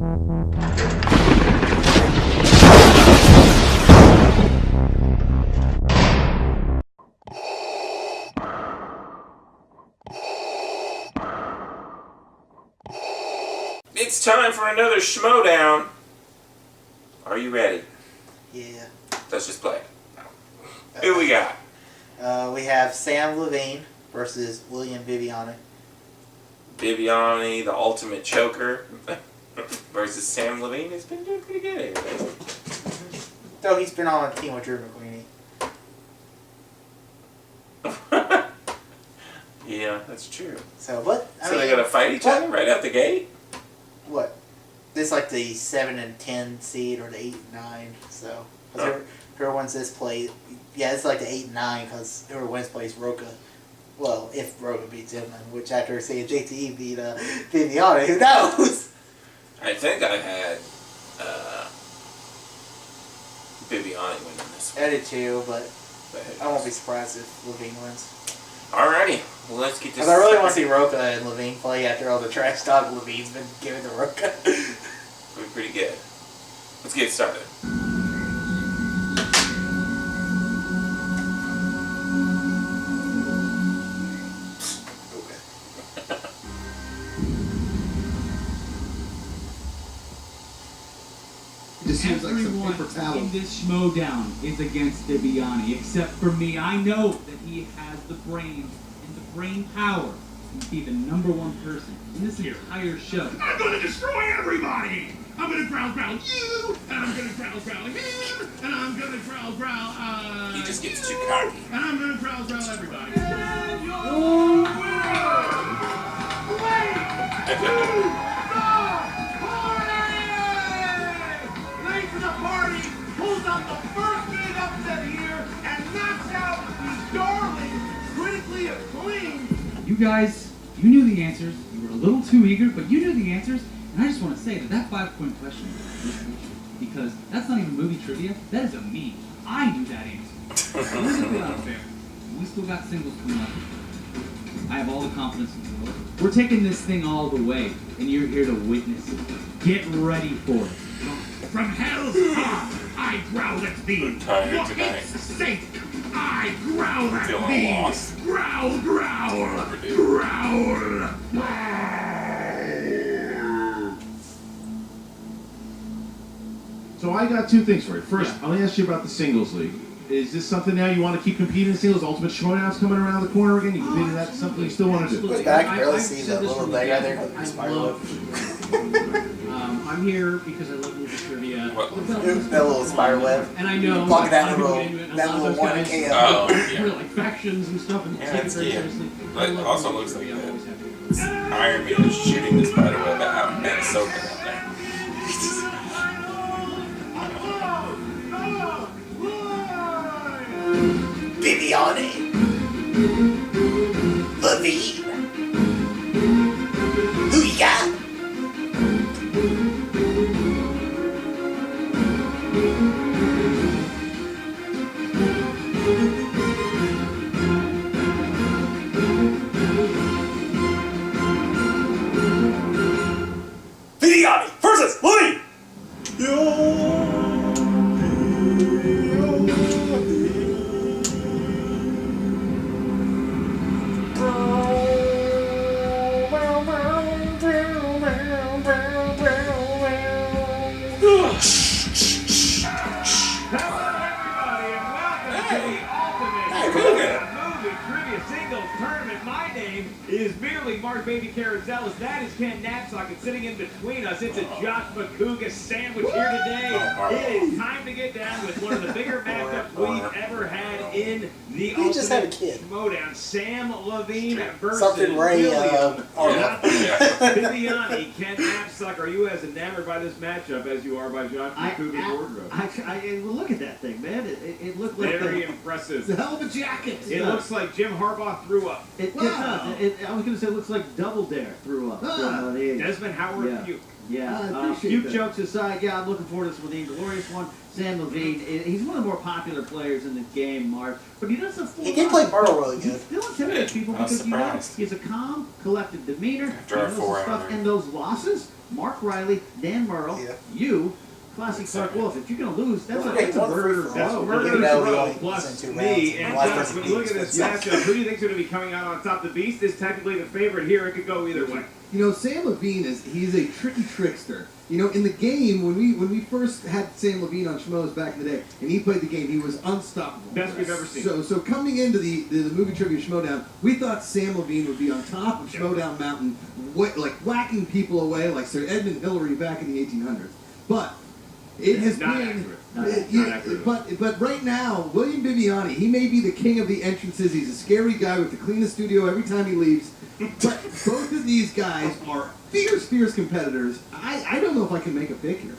It's time for another Schmoedown. Are you ready? Yeah. Let's just play. Who we got? We have Sam Levine versus William Bibbiani. Bibbiani, the ultimate choker, versus Sam Levine. He's been doing pretty good here. Though he's been on a team with Drew McQueenie. Yeah, that's true. So, but I So mean, they gotta fight each other right out the gate? What? This is like the 7 and 10 seed or the 8 and 9. So, whoever wins this play, yeah, it's like the 8 and 9 because whoever wins plays Roca. Well, if Roca beats him, which after seeing JTE beat Bibbiani, who knows? I think I had Bibbiani winning this one. I did too, but I won't be surprised if Levine wins. Alrighty, well, let's get this. Because I really want to see Roca and Levine play after all the trash talk Levine's been giving to Roca. We're pretty good. Let's get started. Everyone in this Schmoedown is against Bibbiani, except for me. I know that he has the brains and the brain power to be the #1 person in this entire show. I'm going to destroy everybody! I'm going to growl you, and I'm going to growl him, and I'm going to growl He just gets too cocky. and I'm going to growl everybody. Pulls out the first big upset here and knocks out these darling, critically acclaimed. You guys, you knew the answers. You were a little too eager, but you knew the answers. And I just want to say that that 5-point question was bullshit, because that's not even movie trivia. That is a meme. I knew that answer. It was a bit unfair. We still got singles coming up. I have all the confidence in the world. We're taking this thing all the way, and you're here to witness it. Get ready for it. From hell's heart, I growl at thee. For its sake, I growl at thee. Lost. Growl. So I got two things for you. First, I'll ask you about the singles league. Is this something now you want to keep competing in singles? Ultimate Schmoedown's coming around the corner again. You compete in that? Something you still want to do? I can barely see that little thing right there. I'm here because I love movie trivia. That little spider web. And I know Plug that little one guys, can. Oh, yeah. like factions and stuff, and Yeah, take it it's very cute. seriously. But I it love also movie looks like trivia. I'm that. always happy. Iron Man is shooting the spider web out and soaking it there. Bibbiani. Levine. Who you got? Bibbiani versus Levine. Is merely Mark Baby Carazellas. That is Ken Knapsack sitting in between us. It's a Josh McCouga sandwich here today. It is time to get down with one of the bigger matchups we've ever had in the He just had a kid. Schmoedown. Sam Levine versus Something Ray, Bibbiani. Ken Knapsack, are you as enamored by this matchup as you are by Josh McCouga's wardrobe? Well, look at that thing, man. It looked like Very impressive. It's a hell of a jacket. It looks like Jim Harbaugh threw up. It does. I was going to say it looks like Double Dare threw up. Desmond Howard Yeah. puke. Yeah. Few jokes aside, yeah, I'm looking forward to this one. The Inglorious one. Sam Levine. He's one of the more popular players in the game, Mark. But he does have He can play Burrow really He good. still intimidates people I was because surprised. he has a calm, collected demeanor. After our he knows his 4 stuff, hour. and those losses, Mark Riley, Dan Merle, you, Classic Clark Wolf. If you're going to lose, that's a murderer's row. Murderer's row. Plus me. And Josh, when you look at this matchup, who do you think's going to be coming out on top? The Beast is technically the favorite here. It could go either way. You know, Sam Levine he's a tricky trickster. You know, in the game, when we first had Sam Levine on Schmoes back in the day, and he played the game, he was unstoppable. Best we've ever seen. So coming into the movie trivia Schmoedown, we thought Sam Levine would be on top of Schmoedown Mountain, like whacking people away like Sir Edmund Hillary back in the 1800s. But it has been... But right now, William Bibbiani, he may be the king of the entrances. He's a scary guy with the cleanest studio every time he leaves. But both of these guys are fierce competitors. I don't know if I can make a pick here.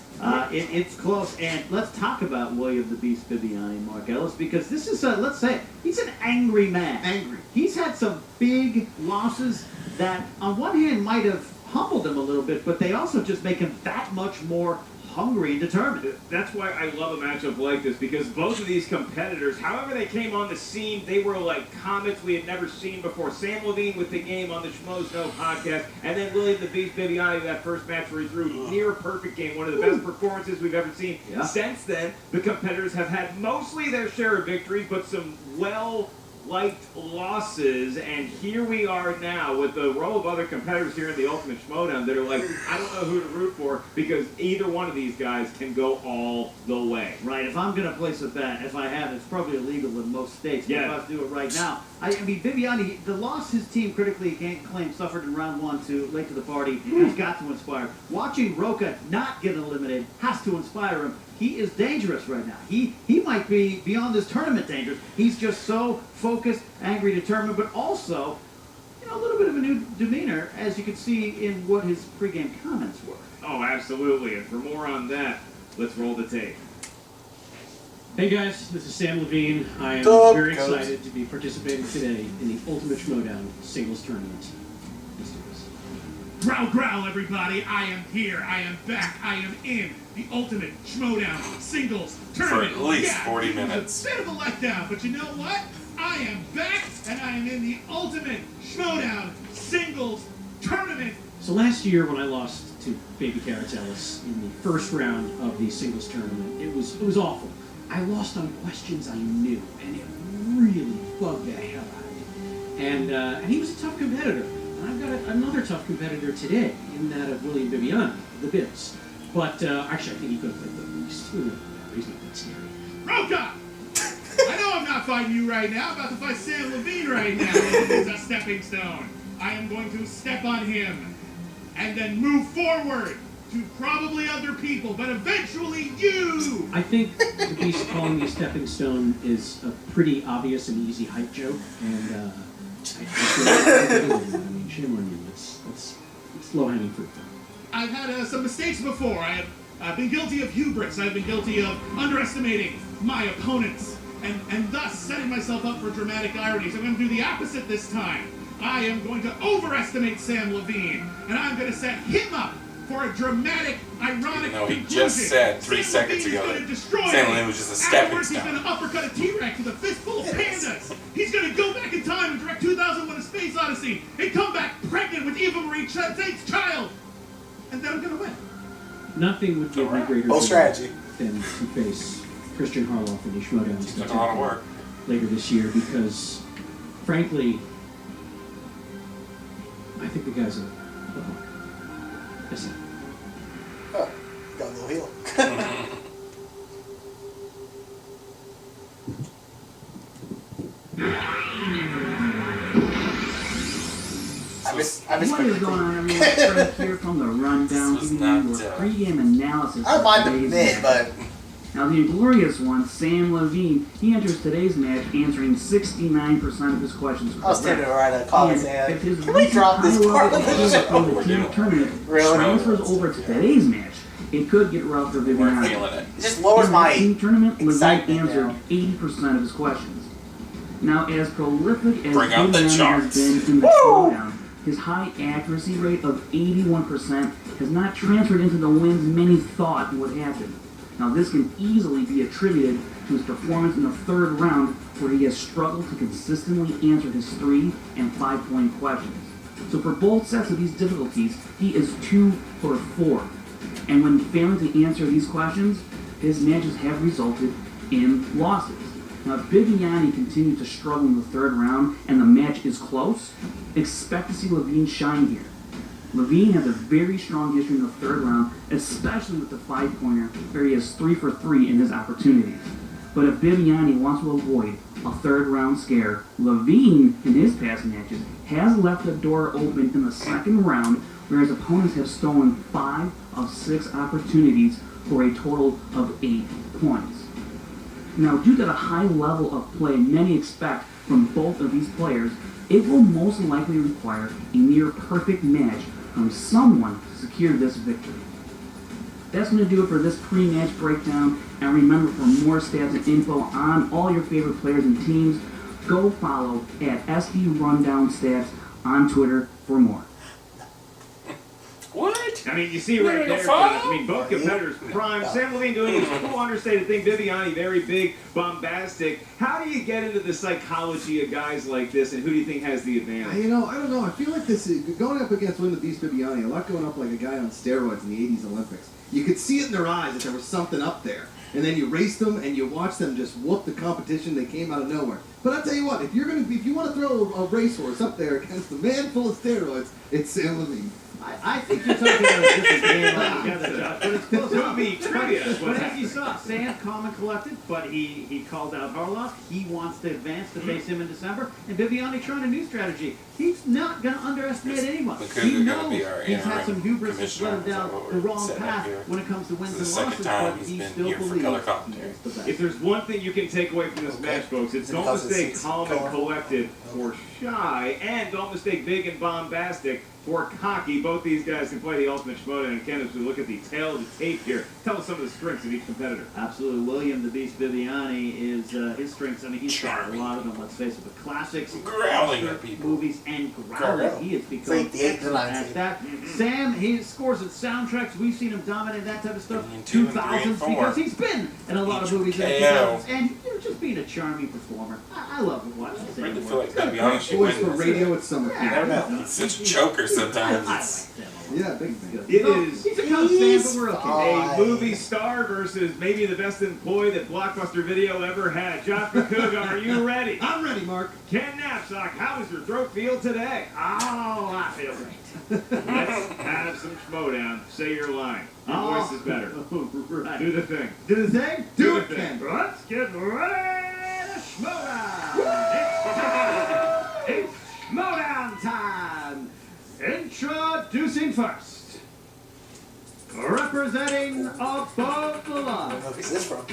It's close, and let's talk about William the Beast Bibbiani, Mark Ellis, because this is, let's say, he's an angry man. Angry. He's had some big losses that, on one hand, might have humbled him a little bit, but they also just make him that much more hungry and determined. That's why I love a matchup like this, because both of these competitors, however they came on the scene, they were like comets we had never seen before. Sam Levine with the game on the Schmoedown podcast, and then William the Beast Bibbiani, that first match where he threw near perfect game, one of the best performances we've ever seen. Yeah. Since then, the competitors have had mostly their share of victories, but some well-liked losses, and here we are now with the row of other competitors here in the Ultimate Schmoedown that are like, I don't know who to root for, because either one of these guys can go all the way. Right, if I'm going to place a bet, if I have, it's probably illegal in most states, but Yeah. if I do it right now. I mean, Bibbiani, the loss his team critically acclaimed suffered in round one to late to the party has got to inspire. Watching Roca not get eliminated has to inspire him. He is dangerous right now. He might be beyond this tournament dangerous. He's just so focused, angry, determined, but also, you know, a little bit of a new demeanor, as you can see in what his pregame comments were. Oh, absolutely. And for more on that, let's roll the tape. Hey guys, this is Sam Levine. I am Sup, very coach? excited to be participating today in the Ultimate Schmoedown singles tournament. Let's do this. Growl, growl, everybody. I am here. I am back. I am in the Ultimate Schmoedown Singles Tournament. at least 40 it was minutes. a bit of a letdown, but you know what? I am back, and I am in the Ultimate Schmoedown Singles Tournament. So last year when I lost to Baby Carrots Ellis in the first round of the singles tournament, it was awful. I lost on questions I knew, and it really bugged the hell out of me. And he was a tough competitor. And I've got another tough competitor today in that of William Bibbiani, the Bibbs. But actually, I think he could have played the Beast. He's not that scary. Roca! I know I'm not fighting you right now. I'm about to fight Sam Levine right now. This is a stepping stone. I am going to step on him and then move forward to probably other people, but eventually you! I think the Beast calling me a stepping stone is a pretty obvious and easy hype joke, and I mean, shame on you. It's low-hanging fruit. I've had some mistakes before. I have been guilty of hubris. I've been guilty of underestimating my opponents and thus setting myself up for dramatic irony. So I'm going to do the opposite this time. I am going to overestimate Sam Levine, and I'm going to set him up for a dramatic, ironic No, he conclusion. just said 3 seconds ago Levine is going to destroy Sam me. Levine was just a stepping Afterwards, he's stone. going to uppercut a T-Rex with a fistful of pandas. He's going to go back in time and direct 2001: A Space Odyssey and come back pregnant with Eva Marie Saint's child. And then I'm going to win. Nothing would give me greater Whole joy strategy. than to face Christian Harloff in the Schmoedown Took a lot of work. later this year because, frankly, I think the guy's a hawk. That's it. Oh, got a little heel. I miss What is quickly. going on, everyone? Frank here from the Rundown, This was giving you not, your pregame analysis I of mind the today's mid, match. but Now, the inglorious one, Sam Levine, he enters today's match answering 69% of his questions I was tempted to write a comment saying, if his can we drop this part of the recent show? from the team tournament Really? transfers over to today's match, it could get rough for We're Bibbiani. feeling it. It just lowers In the my team tournament, Levine excitement answered now. 80% of his questions. Now, as prolific as Bring out the Bibbiani charts. has been in the Woo! Schmoedown, his high accuracy rate of 81% has not transferred into the wins many thought would happen. Now, this can easily be attributed to his performance in the third round, where he has struggled to consistently answer his 3- and 5-point questions. So for both sets of these difficulties, he is 2 for 4. And when failing to answer these questions, his matches have resulted in losses. Now, if Bibbiani continues to struggle in the third round and the match is close, expect to see Levine shine here. Levine has a very strong history in the third round, especially with the 5-pointer, where he is 3 for 3 in his opportunities. But if Bibbiani wants to avoid a third round scare, Levine, in his past matches, has left the door open in the second round, where his opponents have stolen 5 of 6 opportunities for a total of 8 points. Now, due to the high level of play many expect from both of these players, it will most likely require a near perfect match from someone to secure this victory. That's going to do it for this pre-match breakdown, and remember, for more stats and info on all your favorite players and teams, go follow at SD Rundown Stats on Twitter for more. What? I mean, you see right there, I mean, both competitors prime. Sam Levine doing his cool, understated thing. Bibbiani, very big, bombastic. How do you get into the psychology of guys like this, and who do you think has the advantage? You know, I don't know. I feel like this is going up against Win the Beast Bibbiani, a lot going up like a guy on steroids in the 80s Olympics. You could see it in their eyes that there was something up there. And then you race them and you watch them just whoop the competition. They came out of nowhere. But I'll tell you what, if you want to throw a racehorse up there against a man full of steroids, it's Sam Levine. I think you're talking about a different game altogether, Josh, but it's close enough. But as you saw, Sam, calm and collected, but he called out Harloff. He wants to advance to face him in December. And Bibbiani trying a new strategy. He's not going to underestimate anyone. He knows he's had some hubris that's led him down the wrong path when it comes to wins and losses, but he still believes. If there's one thing you can take away from this match, folks, it's don't mistake calm and collected for shy, and don't mistake big and bombastic for cocky. Both these guys can play the ultimate Schmoedown. And Ken, as we look at the tail of the tape here, tell us some of the strengths of each competitor. Absolutely. William the Beast Bibbiani is his strengths. I mean, he's got a lot of them, let's face it, the classics, Growling at people. movies, and growling. He has become It's like the excellent at that. Sam, he scores at soundtracks. We've seen him dominate that type of stuff. 2, 3, 2000s, and 4. because he's been in a lot of movies in the 2000s. And you're just being a charming performer. I love watching Sam. I really feel like He's got a Bibbiani great should voice win for this. radio at summer I don't know. He's such a choker sometimes. Yeah, big fan. It is He's a tough Sam, but we're okay. a movie star versus maybe the best employee that Blockbuster Video ever had. Josh McCouga, are you ready? I'm ready, Mark. Ken Knapsack, how does your throat feel today? Oh, I feel great. Let's have some Schmoedown. Say your line. Your voice is better. Right. Do the thing. Do the thing? Do the it, thing. Ken. Let's get ready to Schmoedown. It's Schmoedown time! Introducing first, representing above the I don't know line, who's this from.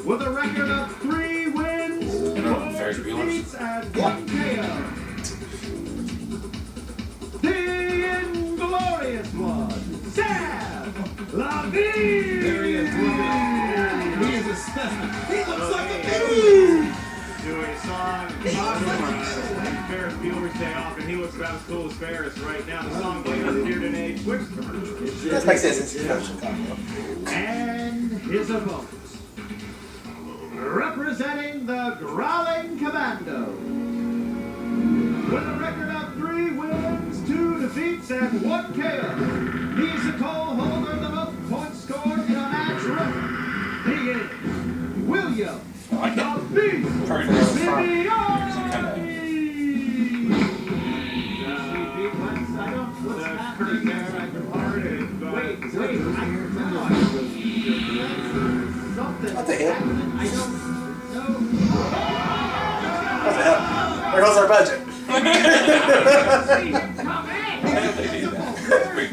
with a record of 3 wins, 4 Ferris Bueller. defeats, and 1 KO. The inglorious one, Sam Levine! There he is. He is a specimen. He looks like a baby. Doing a song and Ferris Bueller's Day Off, and he looks about as cool as Ferris right now. The song played on the Here Today Twitch commercial. That's like this. It's from Chicago. And his opponent, representing the Growling Commando, with a record of 3 wins, 2 defeats, and 1 KO. He's the co-holder of the most points scored in a match record. He is William the Beast Bibbiani. What's happening there? I departed, but wait, something. What the hell? I don't know. What the hell? There goes our budget.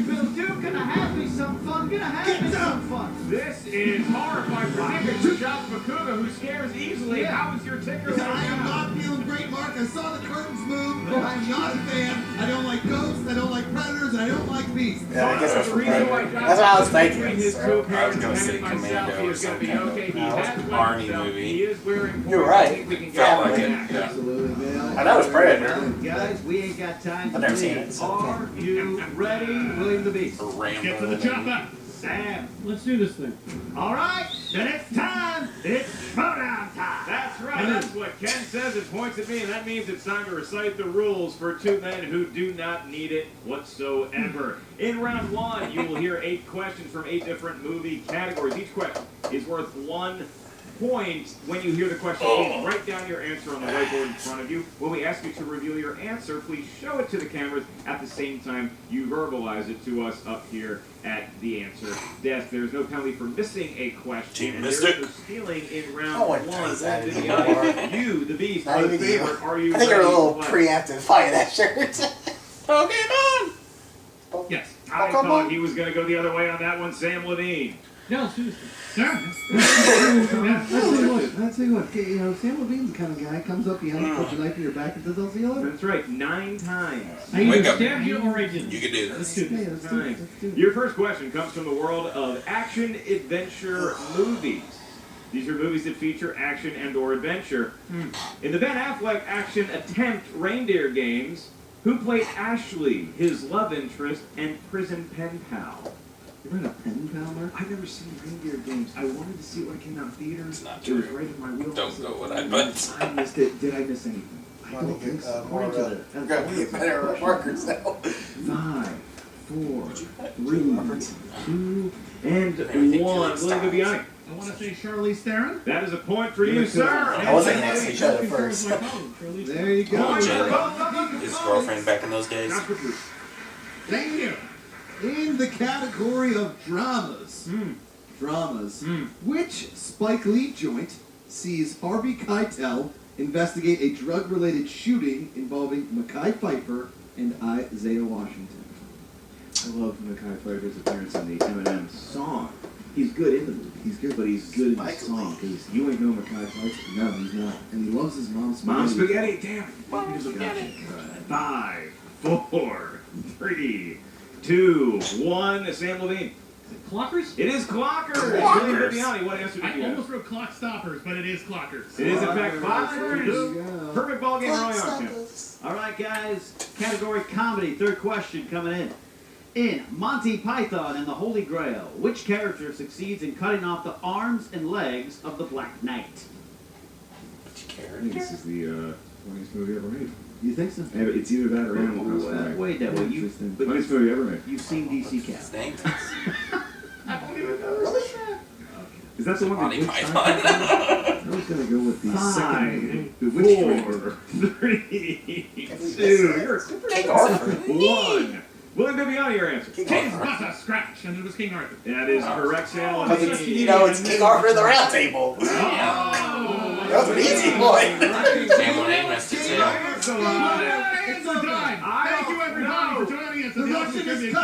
Bill Duke, gonna have me some fun. Gonna have me some fun. This is horrifying for Josh McCouga, who scares easily. How is your ticker? I am not feeling great, Mark. I saw the curtains move. I'm not a fan. I don't like ghosts. I don't like predators. And I don't like beasts. Yeah, I guess that's The from reason why Predator. Josh That's what I was between thinking. his So. I was gonna co-parents say and myself, Commando he or is going to be something. okay. He No, has it's won Arnie himself. movie. He is wearing You're I right. think we can get Felt him like back. it. Yeah. Absolutely, man. I know it's Predator. Guys, we ain't got time to I've never seen bleed. it, so. Are you ready, William the Beast? Rambo. Get to the chopper. Sam. Let's do this thing. All right, then it's time. It's Schmoedown time. That's right. That's what Ken says and points at me, and that means it's time to recite the rules for two men who do not need it whatsoever. In round one, you will hear 8 questions from 8 different movie categories. Each question is worth 1 point. When you hear the question, please write down your answer on the whiteboard in front of you. When we ask you to reveal your answer, please show it to the cameras at the same time you verbalize it to us up here at the answer desk. There's no penalty for missing a question. Team and there's Mystic. no stealing in round No one one. does that Viviani, anymore. you, the Beast, Not are the even you. favorite. Are you I think you're a ready little to play? preemptive buying that shirt. Pokemon! Yes. I Pokemon? thought he was going to go the other way on that one, Sam Levine. Yeah, let's do this thing. Sure. I'll tell you what, you know, Sam Levine's the kind of guy comes up behind you, puts a knife in your back, and says, I'll see you later. That's right, 9 times. I either Wake up. stabbed you or I didn't. You can do Let's this. do Hey, this. let's do it. Your first question comes from the world of action-adventure movies. These are movies that feature action and or adventure. In the Ben Affleck action attempt Reindeer Games, who played Ashley, his love interest and prison pen pal? You read a pen pal, Mark? I've never seen Reindeer Games. I wanted to see it when it came out in theaters. It's not It was true. right in my wheelhouse. Don't go with that, but I missed it. Did I miss anything? I don't think so. More According to of the- we're going to get better markers now. 5, 4, 3, Roberts? 2, and Everything 1. Felix William Stiles. Bibbiani. I want to say Charlize Theron. That is a point for you, sir. I wasn't next to each other first. There you go. Point for Charlie. both of His us. girlfriend back in those days. Not for two. Thank you. In the category of dramas, which Spike Lee joint sees Harvey Keitel investigate a drug-related shooting involving Mekhi Phifer and Isaiah Washington? I love Mekhi Phifer's appearance in the Eminem song. He's good in the movie. He's good, but he's good in the Spike song Lee. because you ain't know Mekhi Phifer. No, he's not. And he loves his mom's spaghetti. Mom spaghetti, damn. Mom spaghetti. 5, 4, 3, 2, 1. Sam Levine. Clockers? It is Clockers. Clockers. William Bibbiani, what answer did I you almost have? wrote Clock Stoppers, but it is Clockers. It is in fact There you Clockers. go. Perfect ball game, Roy Arkin. All right, guys. Category comedy. Third question coming in. In Monty Python and the Holy Grail, which character succeeds in cutting off the arms and legs of the Black Knight? I think this is the funniest movie ever made. You think so? It's either that or Animal House. for me. Wait, that way. Interesting. Funniest movie ever made. You've seen DC Cap. His name Is that the one Monty that Python. I was gonna go with the 5, second. The Witch Trick. 4, 3, 2. You're a King Arthur. 1. William Bibbiani, your answer. King James Arthur. got a scratch, and it was King Arthur. That is correct, Sam Because Levine. it's, you know, it's King Arthur of the Round Table. That was an easy one. Sam Levine missed it too. It's a dime. Thank you, everybody, for joining us. The Russian is cut.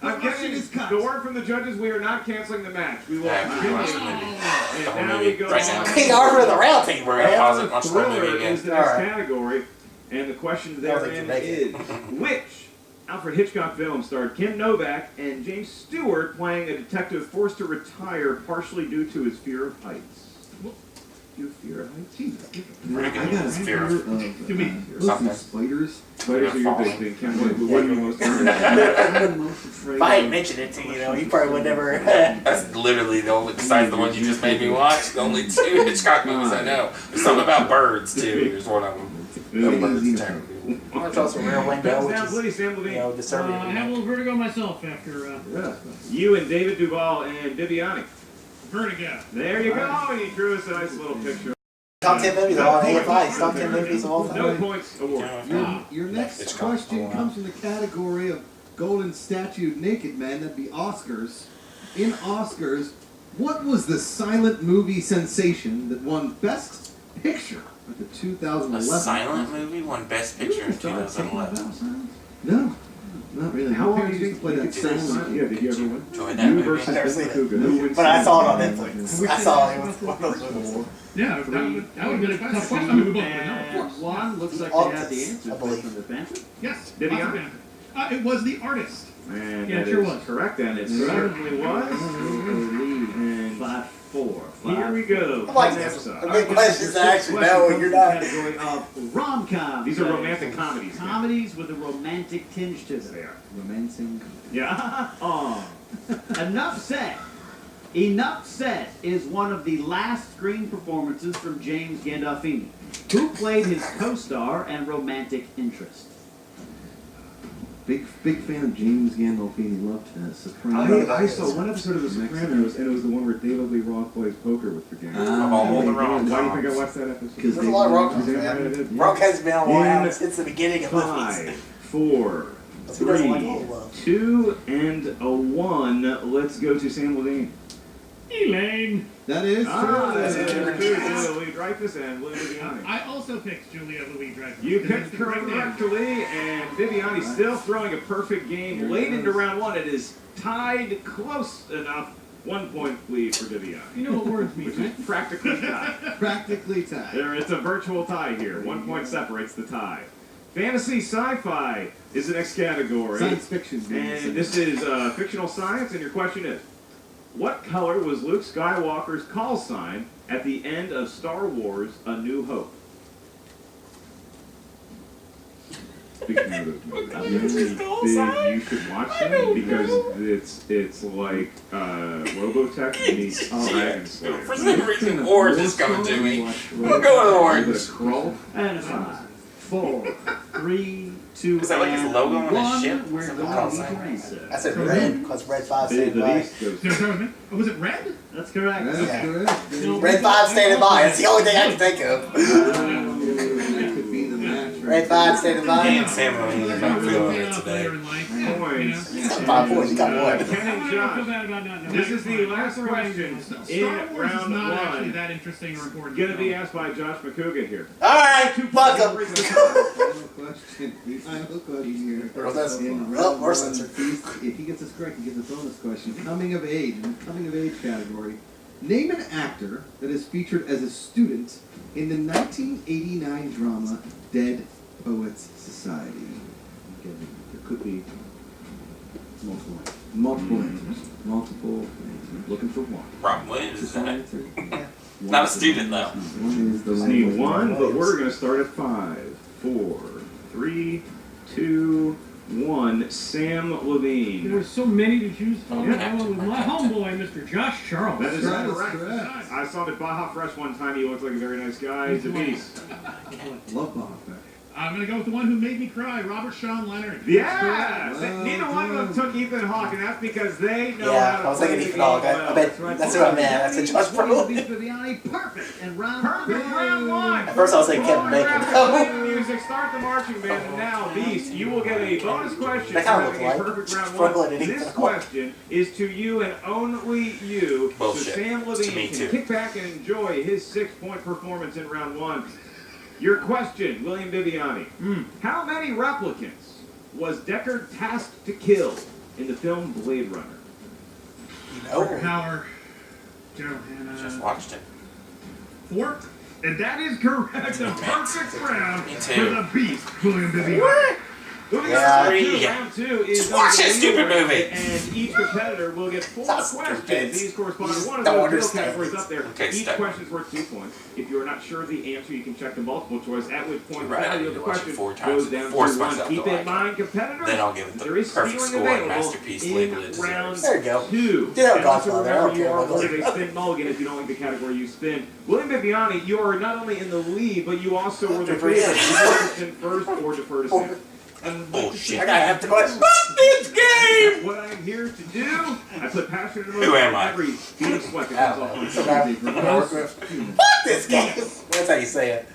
I'm getting the word from the judges. We are not canceling the match. We will I haven't continue. watched the movie. And The whole now movie. we go Right now. on. King Arthur of the Round Table, We're man. gonna pause it, watch the whole Thriller movie again. is the next Alright. category, and the question I don't think therein you make is: it. which Alfred Hitchcock film starred Ken Novak and James Stewart playing a detective forced to retire partially due to his fear of heights? Your fear of heights? Jesus. Pretty good. I got a Fear fear of- of To me. Something. spiders. Spiders are your big thing. Ken, what are you most afraid of? I'm most afraid If I hadn't of- mentioned it to you, know, you probably would never. That's literally the only, besides the ones you just made me watch, the only 2 Hitchcock movies I know. There's something about birds too. There's one of them. No birds is terrible. It's also Rear Window, which Sam is, Levine, Sam you Levine. know, disturbing. I have a little vertigo myself after. Yeah. You and David Duvall and Bibbiani. Vertigo. There you go. And he drew us a nice little picture. Top 10 movies of all AFI's. Top 10 movies of all No time. points awarded. Your next Hitchcock. question comes from the category of golden statued naked men. That'd be Oscars. In Oscars, what was the silent movie sensation that won Best Picture at the 2011? A silent movie won Best Picture in 2011. No, not really. How long Parents do you used to play think that you could silent? Yeah, did you ever win? Enjoy that You movie. versus I've never Ben seen it. Cougar. Who wins But I saw it on silent Netflix. movie? I saw it was one of those movies. Yeah, that would have been a tough question. question. We both would know, of And course. one looks like All they had the this, answers I believe. from the bench. Yes. Did he lots of have- answers. It was The Artist. And Yeah, that it sure is was. correct, and it Yeah. certainly was. And 5-4. Here we go. I like Next this. up. I get questions I actually know and you're not. Category of rom-coms. These are romantic comedies. Comedies with a romantic tinge to They them. are. Romancing. Yeah. Oh. Enough Said. Enough Said is one of the last screen performances from James Gandolfini, who played his co-star and romantic interest. Big fan of James Gandolfini. Loved Sopranos. I saw one episode of The Sopranos, and it was the one where David Lee Roth plays poker with the gang. all the rom-coms. Why do you think I watched that episode? Because There's a lot of rom-coms, Is that man. right? I did. Rock has been on In wow since the beginning of movies. 5, 4, Who doesn't like 3, all love? 2, and a 1. Let's go to Sam Levine. Elaine. That is Ah, true. that's Julia Louis-Dreyfus and William Bibbiani. I also picked Julia Louis-Dreyfus. You because picked it's the correct name. correctly, and Bibbiani still throwing a perfect game late into round 1. It is tied close enough. 1 point lead for Bibbiani. You know what words mean, Which right? is practically tied. Practically tied. It's a virtual tie here. 1 point separates the tie. Fantasy sci-fi is the next category. Science fiction. And this is fictional science, and your question is, what color was Luke Skywalker's call sign at the end of Star Wars A New Hope? Speaking of those movies, you should watch them because it's like Robotech meets Dragon Slayer. For some reason, orange is coming to me. We'll go with orange. The scroll. And 5, 4, 3, 2, Is that like his and logo on his 1. ship? We're Something going else. to answer. I said red, because red 5 The standing by. beast goes. So start with me. Oh, was it red? That's correct. That's Yeah. correct. Red 5 standing by. That's the only thing I can think of. That could be the match. Red 5 standing by. Yeah, Sam Levine is not feeling it today. Later in life. Points. He's got 5 points. He got one. Ken and Josh. This is the last question Star in Wars is round not actually 1. that interesting or important. Gonna be asked by Josh McCougan here. Alright, fuck him. Final question here. Well, that's- In well, round more 1, censored. if he gets this correct, he gets a bonus question. Coming of age, in the coming of age category. Name an actor that is featured as a student in the 1989 drama Dead Poets Society. Okay, there could be multiple answers. Multiple answers. Looking for one. Robin Williams is in it. Yeah. Not a student, though. One is the Just need 1, but we're gonna start at 5, 4, 3, 2, 1. Sam There Levine. were so many to choose from. Yeah. I went with my homeboy, Mr. Josh Charles. That is That is correct. correct. I saw him at Baja Fresh one time. He looked like a very nice guy. He's a beast. Love Bob Beck. I'm gonna go with the one who made me cry, Robert Sean Leonard. Yeah! Well Neither one of them took Ethan Hawke, and that's because they know Yeah, how to I was play thinking the Ethan Hawke. game I well. bet that's who I meant. I said Josh William Brolin. Bibbiani, perfect. And round Perfect 2. round 1. At first I was thinking Kevin Bacon. Play the music, start the marching band, and now, Beast, you will get a bonus question They for kinda having look a like perfect round Brolin 1. and Ethan This Hawke. question is to you and only you. Bullshit. So Sam To Levine me, can too. kick back and enjoy his 6-point performance in round 1. Your question, William Bibbiani. How many replicants was Deckard tasked to kill in the film Blade Runner? Parker No. Howard, Gerald Just Hanna. watched it. 4. And that is correct. A perfect round Me for too. the beast, William Bibbiani. Moving Yeah. on to round 2 is Just watch that the stupid leader, movie. And each competitor will get 4 That's questions. stupid. These correspond to one of Don't those understand categories it. up there. Okay, Each stop. question's worth 2 points. If you are not sure of the answer, you can check the multiple choice, at which point the Right, I value need of the to watch it question 4 times goes down force to 1. myself Keep to in like it. mind, competitors, Then I'll give it the there is perfect stealing score and available masterpiece in label it round deserves. There you go. 2. Did have And also Godfather, I remember, don't you care are what awarded it a spin mulligan if you don't like the category you spin. William Bibbiani, you are not only in the lead, but you also were the favorite. You spin first or defer to Sam. And Bullshit. I gotta have to question. Fuck this game! what I'm here to do, I put passion and Who emotion am in I? every beat of sweat that comes off my So face. now, I'm gonna work with. Fuck this game. That's how you say it.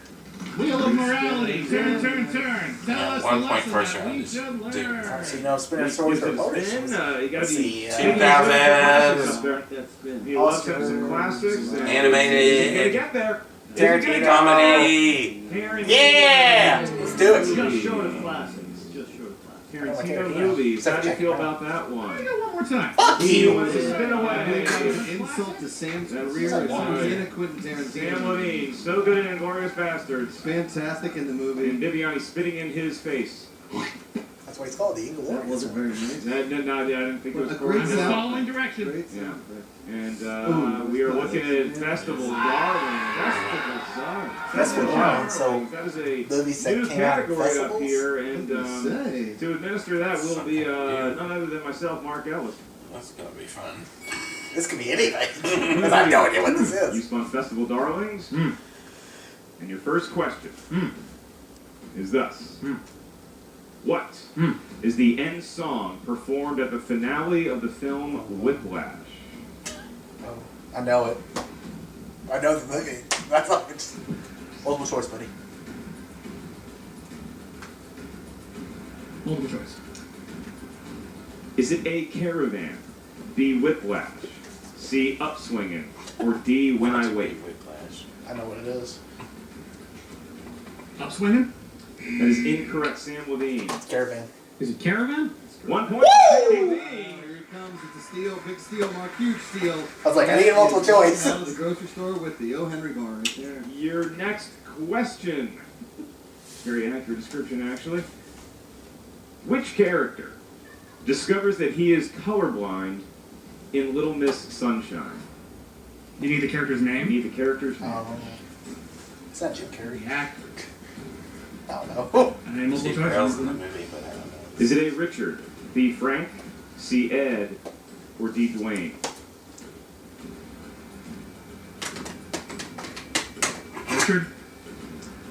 Wheel of morality. Turn. Tell Yeah, us 1 the point lesson first that round we is should due. learn. So you know, spinning Gives swords it are a bonus. spin, you gotta Let's be see, 2000s. That's been. He loves having some classics. And Animated. He's gonna get there. Tarantino Comedy. Tarantino. Yeah! Let's do it. Just short of classics. Just short of classics. Tarantino Tarantino. movies. How do you Except feel Jack about that Can we one? go one more time? Fuck He you. wants to spin away. An insult to Sam's career. It's Montana Quentin Sam Tarantino. Levine, so good in Inglourious Bastards. Fantastic in the And movie. Bibbiani spitting in his face. That's what it's called, the Eagle That Warriors. wasn't very nice. No, I didn't think it was A for great I'm him. sound. following directions. Great Yeah. sound. And Ooh, we are that's looking at Festival Darling. Festival Darling, so that is a movies that new came out at category up festivals? here, and Say. to administer that will be none other than myself, Mark Ellis. That's gonna be fun. This could be anything. Because I have no idea what this You is. spun Festival Darlings. Mm. And your first question is thus. What is the end song performed at the finale of the film Whiplash? Oh, I know it. I know the movie. That's all. It's multiple choice, buddy. Multiple choice. Is it A, Caravan, B, Whiplash, C, Upswingin', or D, When I Wait? Whiplash. I know what it is. Upswinging? That is incorrect, Sam Levine. It's Caravan. Is it Caravan? 1 point for Sam Levine. Here it comes. It's a steal, big steal, Mark, huge steal. I was like, I need a multiple choice. Out of the grocery store with the O. Henry bar right there. Your next question. Very accurate description, actually. Which character discovers that he is colorblind in Little Miss Sunshine? You need the character's You name? need the character's name. It's not Jim Carrey. The actor. I don't know. And then Steve multiple Carell's in the choice. movie, but I don't know. Is it A, Richard, B, Frank, C, Ed, or D, Dwayne? Richard?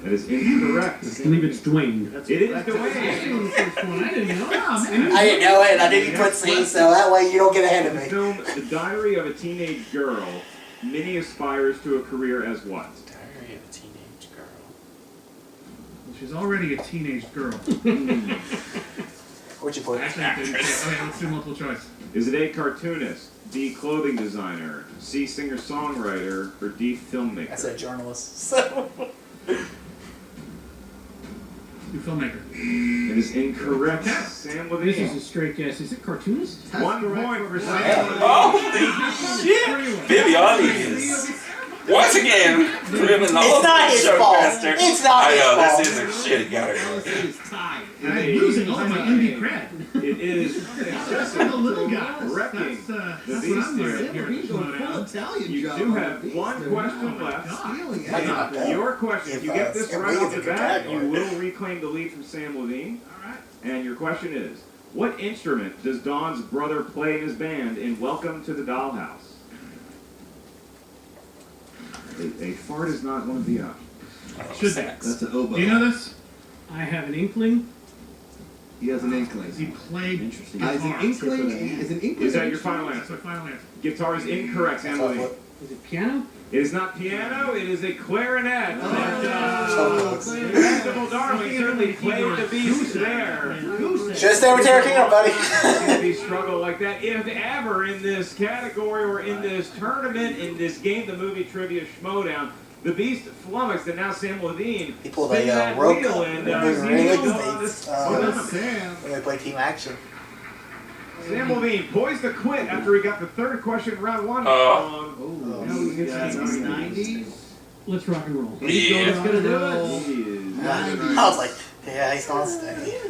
That is incorrect. I believe it's Dwayne. It is Dwayne. I didn't know. I didn't know it. I didn't put C, so that way you don't get ahead of In the me. film The Diary of a Teenage Girl, Minnie aspires to a career as what? Diary of a Teenage Girl. She's already a teenage girl. What'd you put? Actually, I didn't say. Okay, let's do multiple choice. Is it A, cartoonist, B, clothing designer, C, singer-songwriter, or D, filmmaker? I said journalist. So. Do filmmaker. It is incorrect. Sam This is Levine. a straight guess. Is it cartoonist? 1 point for Sam Oh, Levine. shit! Bibbiani is once again driven the It's not his fault. showcaster. It's not I know his fault. this is a shitty category. It's tied. I'm losing all my indie cred. It is The little guys. wrecking That's what the I'm beast doing here. here. He's going full Italian You job do on have the beast one there. question Oh my left. God. Stealing That's it. not bad. Your question, if you get this If right we off get the the good bat, category. you will reclaim the lead from Sam Levine. All right. And your question is, what instrument does Don's brother play in his band in Welcome to the Dollhouse? A fart is not one of the options. Should Sex. That's an oboe. Do you know this? I have an inkling. He has an inkling. He played Interesting. Is an inkling? Is an inkling? Is that your final That's my answer? final answer. Guitar is incorrect, Sam Levine. Is it piano? It is not piano, it is a clarinet. Oh. Festival Darling certainly played the beast there. Should've stayed with Terra Kingdom, buddy. If he struggled like that, if ever in this category or in this tournament, in this game, the movie trivia Schmoedown, the beast flummoxed, and now Sam Levine He pulled spin a that rope wheel cut. and Remember see Real what's going on Estates, this. Sam. When they play team action. Sam Levine poised to quit after he got the third question in round one Oh. wrong. Oh, Now we got some 90s. Let's rock and roll. Yeah. Let's gonna do it. He is I was like, yeah, he's gonna stay.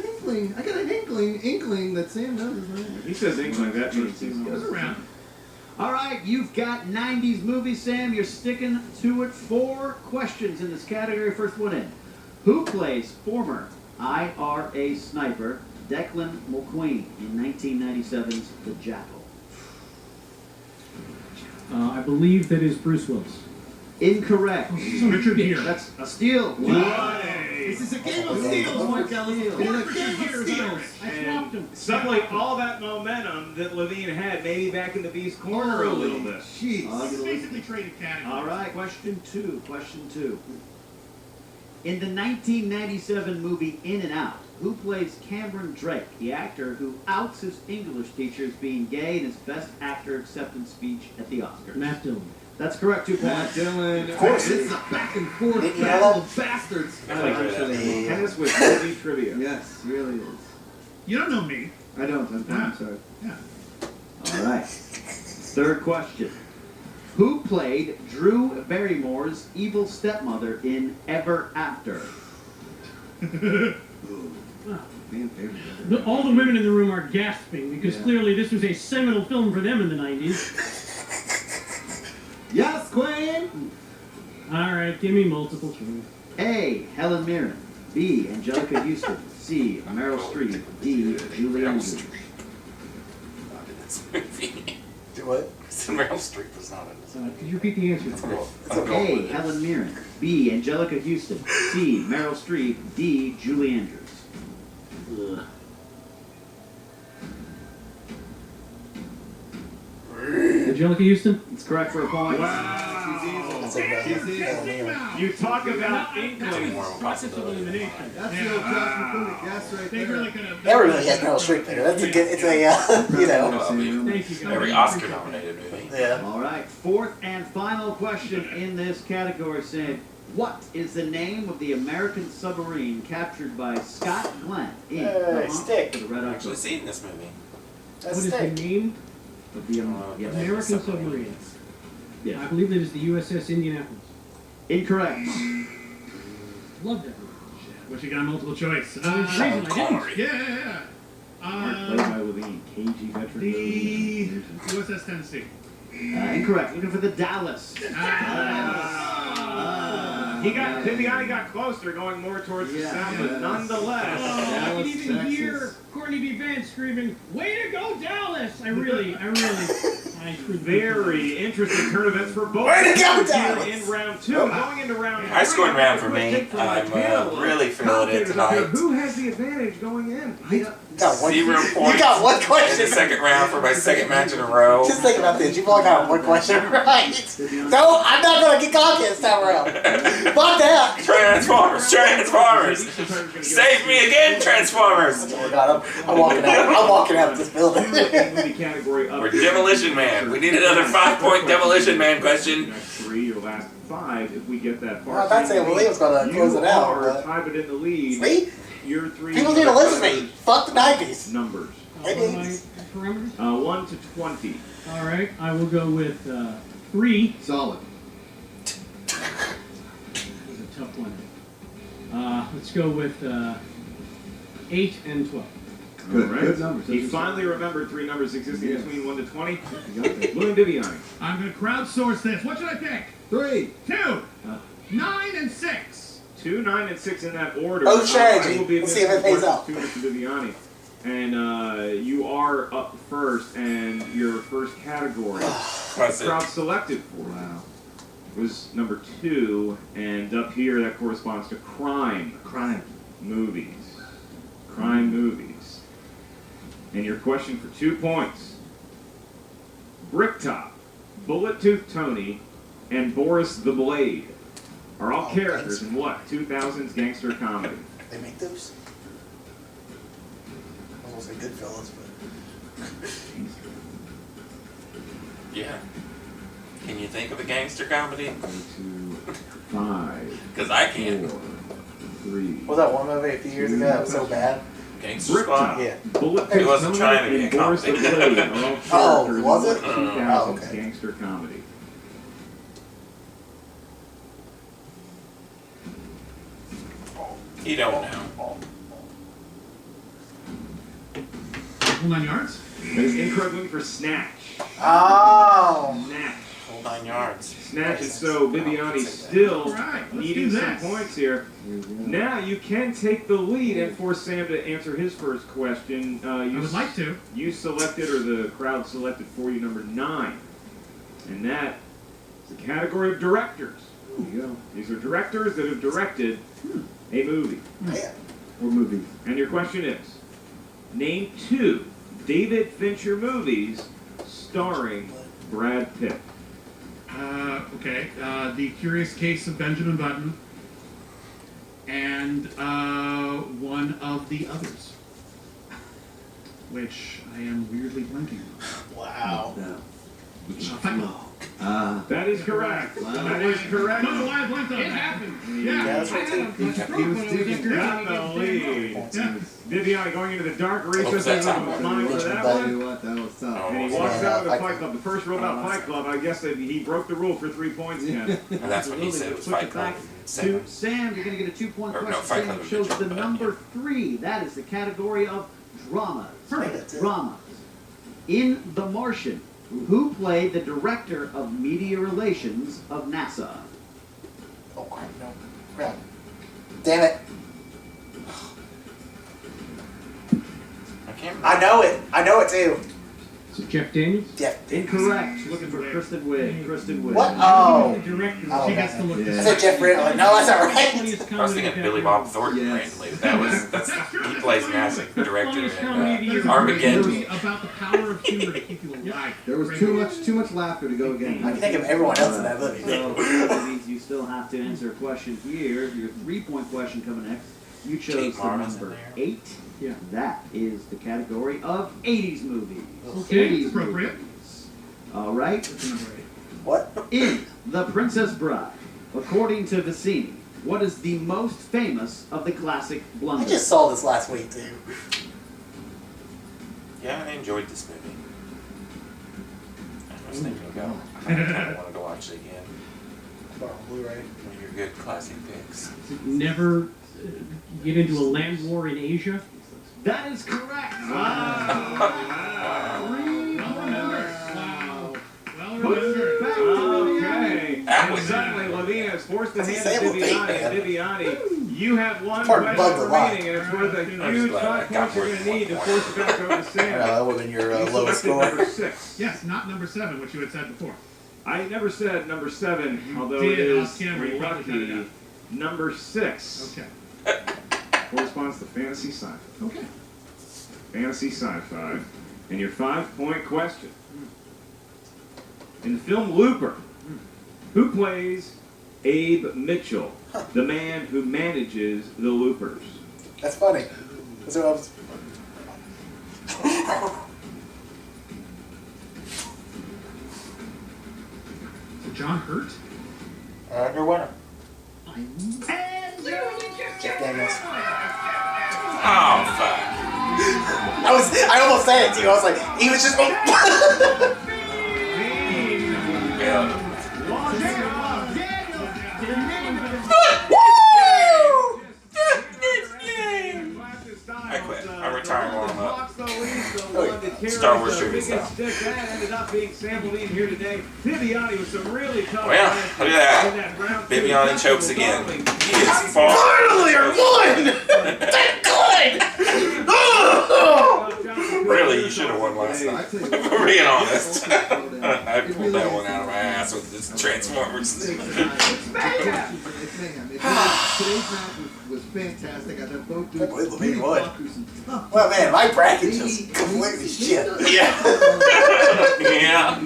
I got an inkling that Sam knows his name. He says England, that means he's Goes around. All right, you've got 90s movies, Sam. You're sticking to it. 4 questions in this category. First one in. Who plays former IRA sniper Declan Mulqueen in 1997's The Jackal? I believe that is Bruce Willis. Incorrect. Richard Gere. That's a steal. This is a game of steals, Mark Ellis. It's a game of steals. And suddenly all that momentum that Levine had, maybe back in the beast corner a little bit. Jeez. Basically traded category. All right, question two. In the 1997 movie In and Out, who plays Cameron Drake, the actor who outs his English teacher as being gay in his Best Actor acceptance speech at the Oscars? Matt Dillon. That's correct, 2 Matt points. Dillon. Of course. This is a back and forth Didn't you know battle that? of bastards. Tennis with movie trivia. Yes, it really is. You don't know me. I don't. I'm sorry. All right. Third question. Who played Drew Barrymore's evil stepmother in Ever After? Fan favorite. All the women in the room are gasping because clearly this was a seminal film for them in the 90s. Yes, Queen. All right, give me multiple choice. A. Helen Mirren. B. Angelica Houston. C. Meryl Streep. D. Julie Andrews. this movie. Do what? Meryl Streep was not in this movie. Could you repeat the answers? A. Helen Mirren. B. Angelica Houston. C. Meryl Streep. D. Julie Andrews. Ugh. Angelica Houston? It's correct for a point. You talk about Any England. more possibility. That's the old Josh McCoy guess right They there. really could have. Everybody has Meryl Streep there. That's a good. It's a you know. Well, I mean, Thank you, guys. every Oscar-nominated movie. Yeah. All right. Fourth and final question in this category said, what is the name of the American submarine captured by Scott Glenn in The Hunt Stick. for the Red I've October? actually seen this movie. That's What is the stick. name? Of the, yes. American submarine. Yes. I believe it is the USS Indianapolis. Incorrect. Love that movie. Wish you got multiple choice. Sean Connery. Yeah. Played by Levine, KG veteran. The USS Tennessee. Incorrect. Looking for the Dallas. Bibbiani got closer, going more towards the south, but nonetheless. I Dallas, can even hear Texas. Courtney B. Vance screaming, "Way to go, Dallas!" I Very interesting turn events for both Way to go, teams here Dallas! in round two. Going into round High scoring three, round for me. quick take from my I'm kill. really feeling it Commentators up here, tonight. Who has the advantage going in? Got one. 0 You points got one in the question. second round for my second match in a row. Just think about this. You've only got one question right. No, I'm not gonna get cocky this time around. Fuck that. Transformers! Transformers! Save me again, Transformers! Oh God, I'm walking out. I'm walking out of this building. Movie category up. We're Demolition Man. We need another 5-point Demolition Man question. Next three, your last five, if we get that far. Well, I thought St. Louis was gonna close it out, You are but- tied it in the lead. See? Your three. People need to listen to me. Fuck the 90s. Numbers. Parameters? 1 to 20. All right, I will go with 3. Solid. That was a tough one. Let's go with 8 and 12. Good, All right. good numbers. He finally remembered three numbers existing Yes. between 1 to 20. You got it. William Bibbiani. I'm going to crowdsource this. What should I pick? 3. 2, 9, and 6. 2, 9, and 6 in that order. Oh, strategy. I will be Let's see if it pays out. to Mr. Bibbiani. And you are up first, and your first category, That's it. crowd selected for Wow. was number 2, and up here that corresponds to crime movies. Crime movies. And your question for 2 points. Bricktop, Bullet Tooth Tony, and Boris the Blade are all characters in what 2000s gangster comedy? They make those? I was gonna say Goodfellas, but. Yeah. Can you think of a gangster comedy? 2, 5, Because I can. 4, 3. What was that one movie a few years ago that was so bad? Gangster Bricktop, Squad? Yeah. Bullet He Tooth wasn't Tony, trying to be and a Boris the comedy. Blade are all Oh, characters was in it? what 2000s Oh, okay. gangster comedy. You don't know. Full 9 yards? That is incorrect. Looking for Snatch. Oh! Snatch. Full 9 yards. Snatch it. So Bibbiani still Alright, let's needing do some this. points here. Now you can take the lead and force Sam to answer his first question. I would like to. You selected, or the crowd selected for you, number 9. And that is the category of directors. There you go. These are directors that have directed a movie. Man. Or movies. And your question is, name 2 David Fincher movies starring Brad Pitt. Okay. The Curious Case of Benjamin Button. And one of the others. Which I am weirdly blanking on. Wow. No. Fight Club. That is correct. Wow. That is correct. No, no, I blanked on It that. happened. Yeah. that's right, too. He was digging. Got the lead. Yeah. Viviani going into the dark was recesses that of time? his mind for Which that one? Tell one. you what, that was tough. And he Oh, walks out of the Fight Fight Club. The first rule about Fight Club, I guess that he broke the rule for 3 points again. And that's what he said it was Push Fight it Club. back to Sam. Sam. You're going to get a 2-point Or no, question. Fight Sam Club would chose be the Joker, number 3. That is the category of dramas. That's it. Dramas. In The Martian, who played the director of media relations of NASA? Oh, crap, no. Crap. Damn it. I can't remember. I know it. I know it too. Is it Jeff Daniels? Jeff. Incorrect. Looking for Kristen Wiig. Kristen Wiig. What? Oh. The director. Oh, She okay. has to look Yeah. this I said Jeff Bridges. Like, no, that's not right. I was thinking Billy Bob Thornton Yes. randomly. He plays massive director comedy of the in year. Armageddon. About the power of humor to keep you alive. There was too much laughter to go again. I can think of everyone else in that movie. So that means you still have to answer a question here. Your 3-point question coming next. You chose Jake the Marvin's in number there. 8. Yeah. That is the category of 80s movies. Okay. 80s Appropriate. movies. All right. What? In The Princess Bride, according to Vicini, what is the most famous of the classic I blunders? just saw this last week too. Yeah, I enjoyed this movie. I was thinking about I kind of wanted to watch it again. Bought it on Blu-ray. One of your good classic picks. Never get into a land war in Asia. That is correct. Well remembered. Wow. Well remembered. Back to Okay. That And was- suddenly Levine has forced the That's hand a of sample Bibbiani. tape, And Bibbiani, you have one Pardon, question Bug the Lie. remaining, and it's worth a I'm huge just glad I 5 got points you're more going to than need to one force it back over to Sam. That would have been your You lowest selected score. number 6. Yes, not number 7, which you had said before. I never said number 7, You although did it off is camera, you probably cut it lucky. out. Number 6 Okay. corresponds to fantasy sci-fi. Okay. Fantasy sci-fi. And your 5-point question. In the film Looper, who plays Abe Mitchell, the man who manages the Loopers? That's funny. That's what I was. So John Hurt? Your winner. Jeff Daniels. Oh, fuck. I almost said it to you. I was like, he was just. Yeah. I quit. I'm retiring while I'm up. Star Wars trivia style. That ended up being Sam Levine here today. Bibbiani with some really tough Well, answers look at in that. round Bibbiani two. chokes again. He is far. Finally, I won! Thank God! Really, you should have won last I night. tell you For what, being honest. Schmoedown. I It pulled really that is. one out of my ass with this Transformers. It's mayhem. Today's match was fantastic. I thought both dudes I believe Levine really won. fought through some tough. Well, man, my bracket's Maybe- just completely maybe- shit. Yeah. Yeah.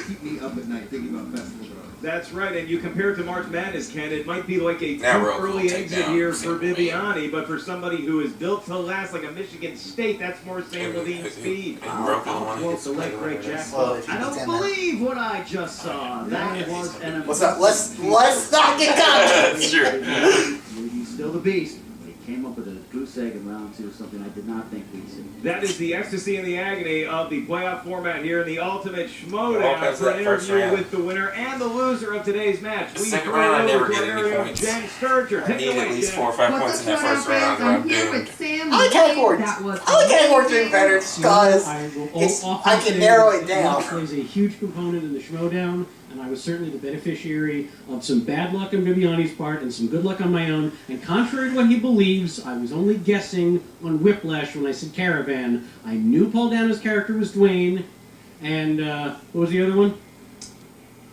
Keep me up at night thinking about Festival Brothers. That's right, and you compare it to March Madness, Ken, it might be like a Now too we're early take exit down here Sam for Levine. Bibbiani, but for somebody who is built to last like a Michigan State, that's more Sam Levine speed. And broke the one. Quote the late great Jack. Well, if you I beat don't him, then- believe what I just saw. That was an What's up? Let's not get That's confident. true. He's still the beast. But he came up with a goose egg in round 2, something I did not think we'd see. That is the ecstasy and the agony of the playoff format here in the ultimate Well, Schmoedown that's for an that first interview round. with the winner and the loser of today's match. The We second throw round, I it never over to get an any area of points. Jen Sturger. I Take need it away, at least Jen. 4 or 5 points in that first round or I'm here doomed. with Sam I like High Court. That was I like High Court doing better because I will it's- often I can say narrow that it down. luck plays a huge component in the Schmoedown, and I was certainly the beneficiary of some bad luck on Bibbiani's part and some good luck on my own. And contrary to what he believes, I was only guessing on Whiplash when I said Caravan. I knew Paul Dano's character was Dwayne, and what was the other one?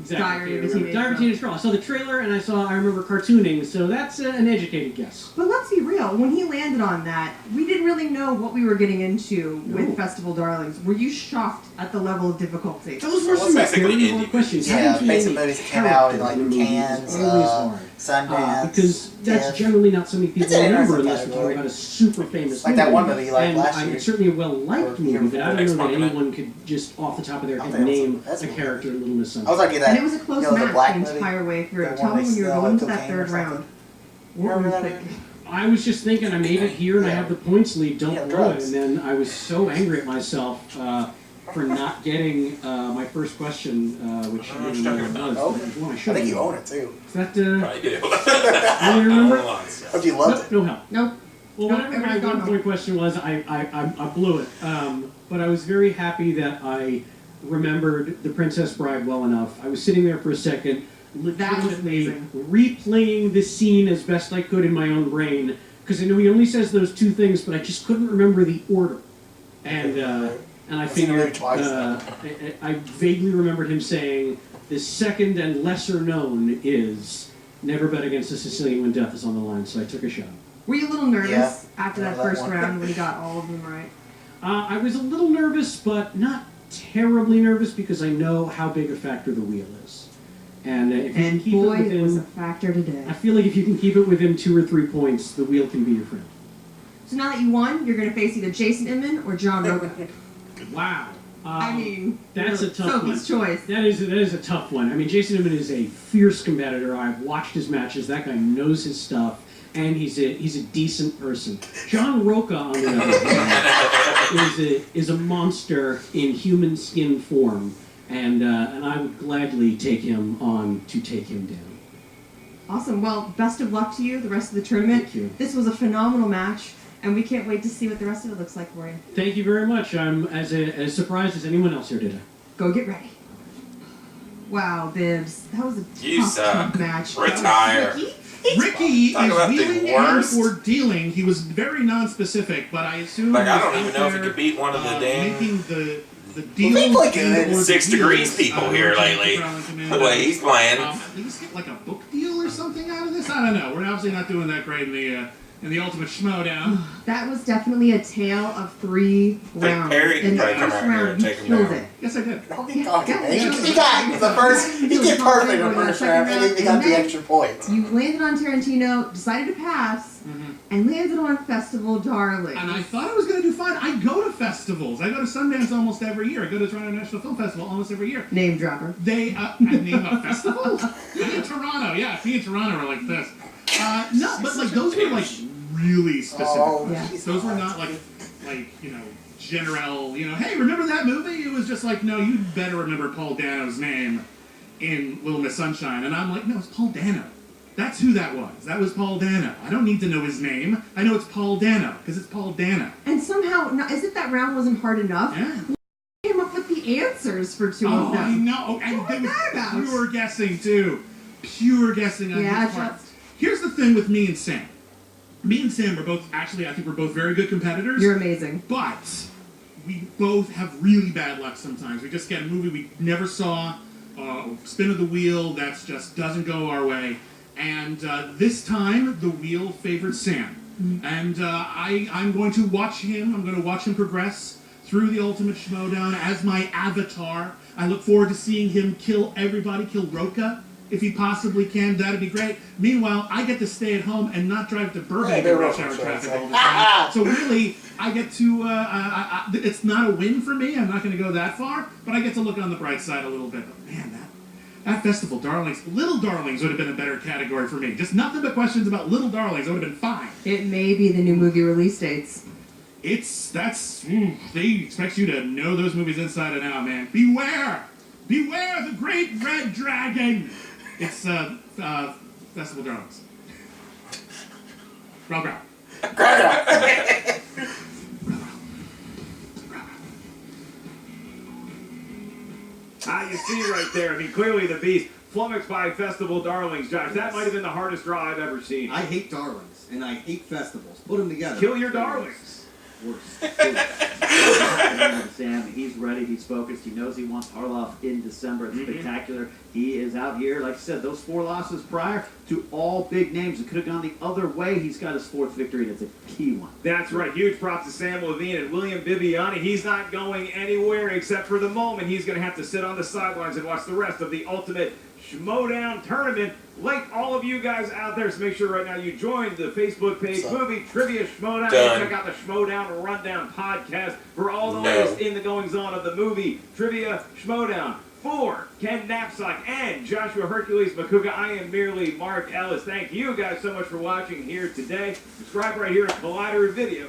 Diary of a Teenage Diary of a Girl. Teenage Girl. I saw the trailer and I remember cartooning, so that's an educated guess. But let's be real, when he landed on that, we didn't really know what we were getting into with No. Festival Darlings. Were you shocked at the level of difficulty? Those were some basically very indie hard questions. Yeah, Having to basic name a movies that came out in, character like, in a movie Cannes, is always hard. Sundance. Because that's TIFF. generally not something people It's an remember interesting unless we're talking category. about a super famous Like movie. that one movie you liked and last I year. It's certainly a well-liked Or movie, year but I don't Next know that Monument. anyone could just off the top of their I head think name that's a one. character in Little Miss I was Sunshine. like, that. And it was a close you know, the match black the movie? entire way through. The Tell one me they when you were smell going like to that cocaine or third round. something. What were Remember you that thinking? I was just thinking I made it here and I Yeah. have the points lead, don't Yeah, blow it. drugs. And then I was so angry at myself for not getting my first question, which I don't know what it was. Oh, but it was one I I should think you have. own it too. Is that, I do. really remember? Hope you loved Nope, it. no help. Nope. Well, No, whatever my everybody's gone 1 point question was, I blew it. But I was very happy that I remembered The Princess Bride well enough. I was sitting there for a second, That was legitimately amazing. replaying the scene as best I could in my own brain, because I know he only says those two things, but I just couldn't remember the order. And And I I've seen the movie figured, twice. I vaguely remembered him saying, the second and lesser known is never bet against a Sicilian when death is on the line, so I took a shot. Were you a little nervous Yeah, after that that first one. round when you got all of them right? I was a little nervous, but not terribly nervous because I know how big a factor the wheel is. And if you can And keep boy, it it was a within, factor today. I feel like if you can keep it within 2 or 3 points, the wheel can be your friend. So now that you won, you're going to face either Jason Inman or John Roca. Wow. I mean, that's a tough Sophie's one. choice. That is a tough one. I mean, Jason Inman is a fierce competitor. I've watched his matches. That guy knows his stuff, and he's a decent person. John Roca, on the other hand, is a monster in human skin form, and I would gladly take him on to take him down. Awesome. Well, best of luck to you the rest of the tournament. Thank you. This was a phenomenal match, and we can't wait to see what the rest of it looks like for you. Thank you very much. I'm as surprised as anyone else here today. Go get ready. Wow, Bibbs. That was a You tough, suck. tough match. Retire. Ricky Talk is about the wheeling and worst. or dealing. He was very non-specific, but I assume Like, he I was don't out even know if he there, could beat one of the dang making the deal. Well, he played good. or the 6 deals, degrees people here lately. The way he's playing. At least get like a book deal or something out of this. I don't know. We're obviously not doing that great in the Ultimate Schmoedown. That was definitely a tale of 3 rounds. Perry In the probably come first out here round, and you take him killed down. it. Yes, I did. Don't be talking, Yeah, man. yeah. He got the first. He did perfect in the first round, and then he got the then extra points. You landed on Tarantino, decided to pass, and landed on Festival Darling. And I thought I was going to do fine. I go to festivals. I go to Sundance almost every year. I go to Toronto National Film Festival almost every year. Name dropper. They, I name a festival? Me in Toronto, yeah. Me in Toronto are like this. No, but like those were like really specific. Oh, Yeah. geez. Those were not like general, hey, remember that movie? It was just like, no, you better remember Paul Dano's name in Little Miss Sunshine. And I'm like, no, it's Paul Dano. That's who that was. That was Paul Dano. I don't need to know his name. I know it's Paul Dano, because it's Paul Dano. And somehow, as if that round wasn't hard enough, Yeah. we came up with the answers for 2 of Oh, I them. know. And What there was was that about? pure guessing, too. Pure guessing on Yeah, his part. just- Here's the thing with me and Sam. Me and Sam are both, actually, I think we're both very good competitors. You're amazing. But we both have really bad luck sometimes. We just get a movie we never saw, spin of the wheel that's just doesn't go our way. And this time, the wheel favored Sam. And I'm going to watch him. I'm going to watch him progress through the Ultimate Schmoedown as my avatar. I look forward to seeing him kill everybody, kill Roca. If he possibly can, that'd be great. Meanwhile, I get to stay at home and not drive to Burbank in rush hour traffic all the time. So really, I get to, it's not a win for me. I'm not going to go that far, but I get to look on the bright side a little bit. But man, that Festival Darlings, Little Darlings would have been a better category for me. Just nothing but questions about Little Darlings. It would have been fine. It may be the new movie release dates. They expect you to know those movies inside and out, man. Beware! Beware the great red dragon! It's, Festival Darlings. Growl, growl. You see right there, I mean, clearly the beast flummoxed by Festival Darlings, Josh. That might have been the hardest draw I've ever seen. I hate darlings, and I hate festivals. Put them together. Kill your darlings. Worse. Sam, he's ready, he's focused, he knows he wants Harloff in December. It's spectacular. He is out here, like I said, those 4 losses prior to all big names. It could have gone the other way. He's got his 4th victory, and it's a key one. That's right. Huge props to Sam Levine and William Bibbiani. He's not going anywhere except for the moment. He's going to have to sit on the sidelines and watch the rest of the Ultimate Schmoedown tournament. Like all of you guys out there, so make sure right now you join the Facebook page, Movie Trivia Schmoedown. Done. Check out the Schmoedown Rundown podcast for all the latest in the goings-on of the Movie Trivia Schmoedown. For Ken Knapsack and Joshua Hercules Makuga, I am merely Mark Ellis. Thank you guys so much for watching here today. Subscribe right here to Collider Video.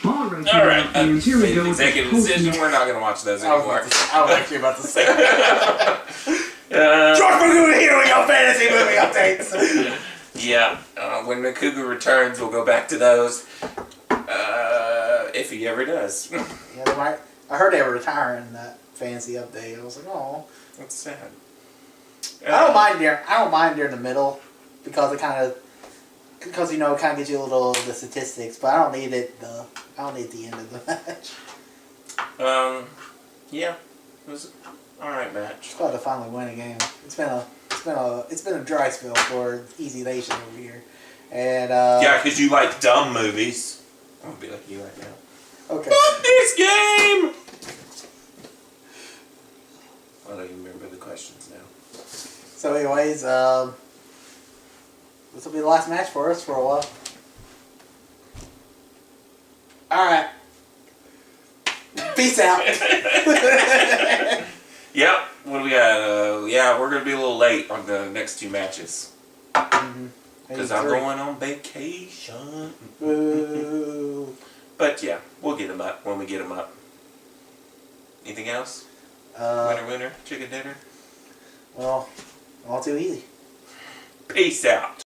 All right, All right. fans, here we go. with the Executive post- decision. We're not going to watch those I was anymore. actually about to say. George Makuga, here we go, fantasy movie updates. Yeah. When Makuga returns, we'll go back to those. If he ever does. Yeah, they might. I heard they were retiring that fancy update. I was like, oh, That's sad. I don't mind during the middle because it kind of because you know it kind of gives you a little of the statistics, but I don't need it. I don't need the end of the match. Yeah, it was an alright match. It's glad to finally win a game. It's been a dry spell for Easy Nation over here, and yeah, because you like dumb movies. I'm gonna be like you right now. Okay. Fuck this game! I don't even remember the questions now. So, anyways, this will be the last match for us for a while. All right. Peace out. Yep. What do we got? Yeah, we're gonna be a little late on the next two matches because I'm going on vacation. Boo. But yeah, we'll get them up when we get them up. Anything else? Winner, chicken dinner. Well, all too easy. Peace out.